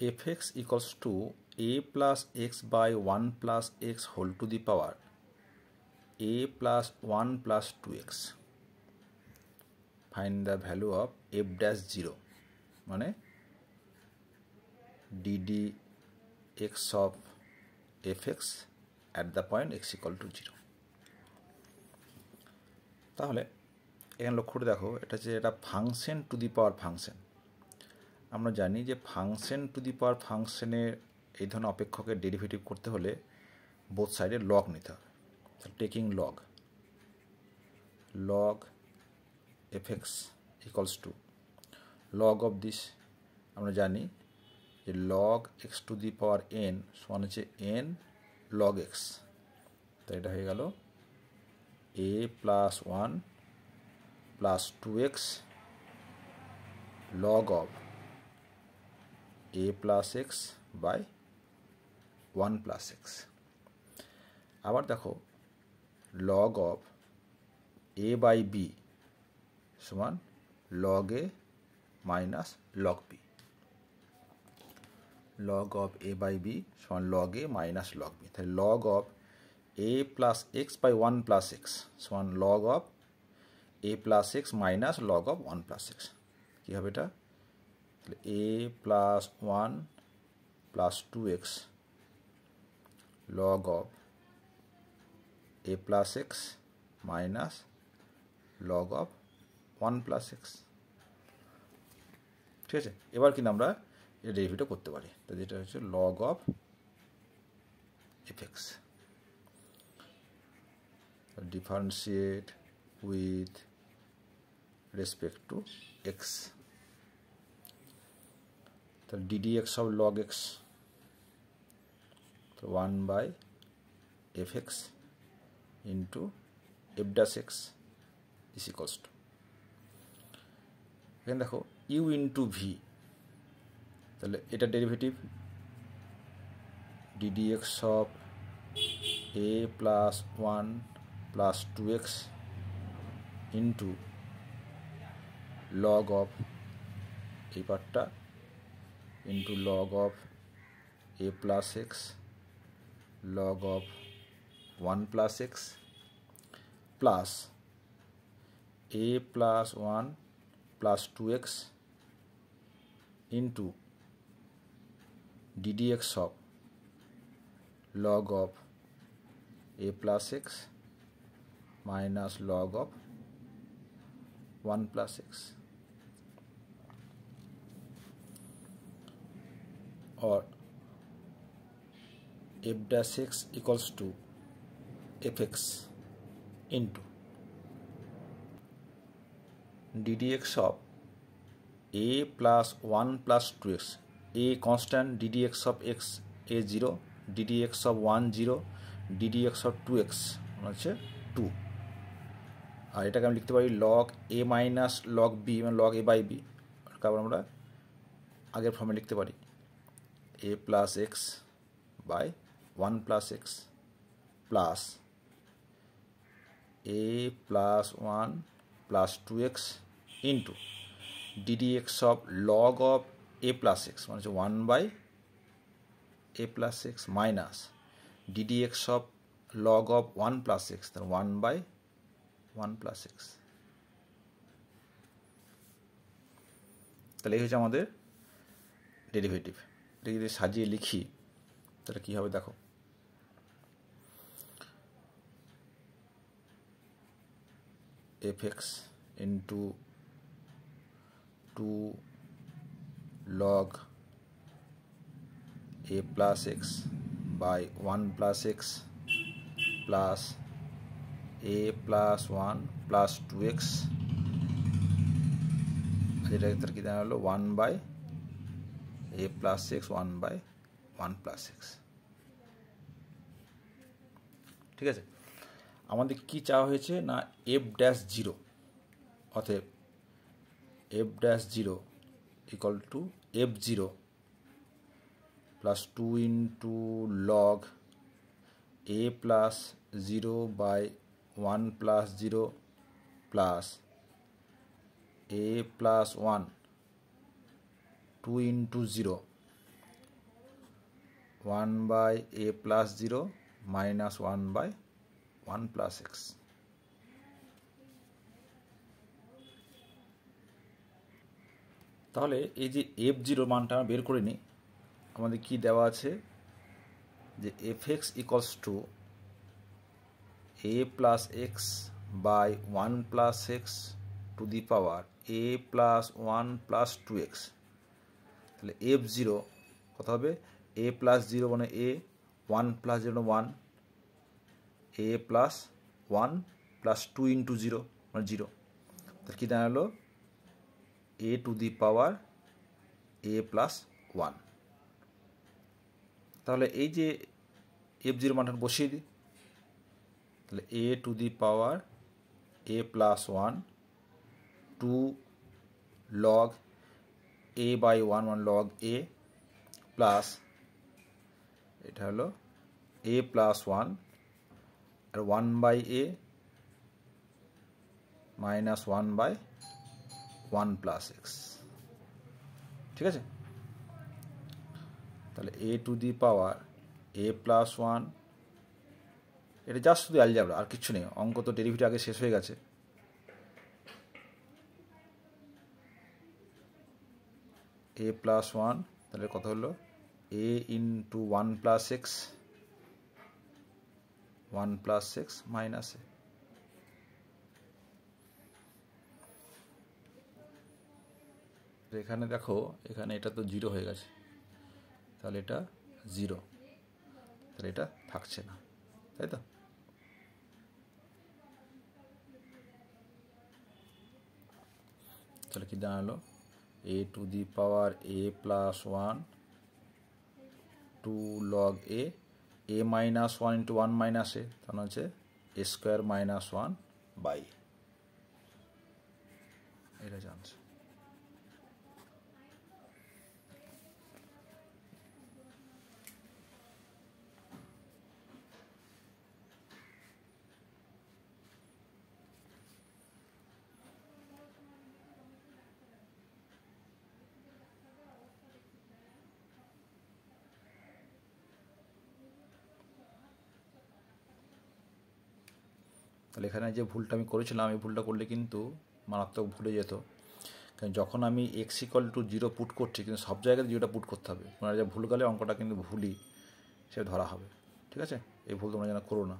fx equals to a plus x by 1 plus x whole to the power a plus 1 plus 2x. Find the value of f dash 0 মানে ddx of fx at the point x equal to 0. তাহলে এখানে লক্ষ্য করে দেখো, এটা যে এটা function to the power function. আমরা জানি যে ফাংশন টু দি পাওয়ার ফাংশনের এই ধরনের অপেক্ষকের ডেরিভেটিভ করতে হলে বোথ সাইডে লগ নিতে হবে। Taking log fx equals to log of this, আমরা জানি যে log x to the power n সমান হচ্ছে n log x। তো এটা হয়ে গেল a plus 1 plus 2x log of a plus x by 1 plus x। আবার দেখো log of a by b সমান log a minus log b। log of a by b সমান log a minus log b। তাহলে log of a plus x by 1 plus x সমান log of a plus x minus log of 1 plus x। কি হবে এটা? তাহলে a plus 1 plus 2x log of a plus x minus log of 1 plus x। ঠিক আছে, এবার কিন্তু আমরা এর ডেরিভেটিভ করতে পারি। তো যেটা হচ্ছে log of fx, differentiate with respect to x। তো ddx of log x, তো 1 by fx into f dash x is equals to, এখানে দেখো u into v, তাহলে এটা derivative ddx of a plus 1 plus 2x into log of এই পার্টটা into log of a plus x log of 1 plus x plus a plus 1 plus 2x into ddx of log of a plus x minus log of 1 plus x, or f dash x equals to fx into ddx of a plus 1 plus 2x, a constant, ddx of x a 0, ddx of 1 0, ddx of 2x হচ্ছে 2। আর এটাকে আমি লিখতে পারি log a minus log b মানে log a by b। তারপর আমরা আগের ফর্মে লিখতে পারি a plus x by 1 plus x plus a plus 1 plus 2x into ddx of log of a plus x মানে হচ্ছে 1 by a plus x minus ddx of log of 1 plus x তাহলে 1 by 1 plus x। তাহলে এই হচ্ছে আমাদের derivative. এটা যদি সাজিয়ে লিখি তাহলে কী হবে দেখো, fx into 2 log a plus x by 1 plus x plus a plus 1 plus 2x, যেটা কি দেওয়া হলো 1 by a plus x 1 by 1 plus x। ঠিক আছে, আমাদের কি চাওয়া হয়েছে না f dash 0, অতএব f dash 0 equal to f0 plus 2 into log a plus 0 by 1 plus 0 plus a plus 1 2 into 0 1 by a plus 0 minus 1 by 1 plus x. তাহলে এই যে f0 মানটা আমরা বের করে নিই, আমাদের কি দেওয়া আছে যে fx equals to a plus x by 1 plus x to the power a plus 1 plus 2x. তাহলে f0 কত হবে? a plus 0 মানে a, 1 plus 0 1, a plus 1 plus 2 into 0 মানে 0. তাহলে কী দাঁড়ালো? a to the power a plus 1. তাহলে এই যে f0 মানটা বসিয়ে দিই, তাহলে a to the power a plus 1 2 log a by 1 1 log a plus এটা হলো a plus 1 R 1 by a minus 1 by 1 plus x. ঠিক আছে? তাহলে a to the power a plus 1, এটা জাস্ট শুধু অ্যালজেব্রা, আর কিছু নেই। অঙ্ক তো ডেরিভেটিভ আগে শেষ হয়ে গেছে। a plus 1, তাহলে কত হলো? a into 1 plus x, 1 plus x minus a. এখানে দেখো, এখানে এটা তো 0 হয়ে গেছে, তাহলে এটা 0, তাহলে এটা থাকছে না, তাই তো? তাহলে কি দাঁড়ালো? a to the power a plus 1 2 log a minus 1 into 1 minus a, তাহলে হচ্ছে a square minus 1 by, এটা জানছে। তাহলে এখানে যে ভুলটা আমি করেছিলাম, এই ভুলটা করলে কিন্তু মারাত্মক ভুলে যেত। কারণ যখন আমি এক্স ইকুয়াল টু 0 পুট করছি, কিন্তু সব জায়গায় 0টা পুট করতে হবে। তোমরা যা ভুল গেলে অঙ্কটা কিন্তু ভুলই সে ধরা হবে। ঠিক আছে? এই ভুল তোমরা যেন করো না।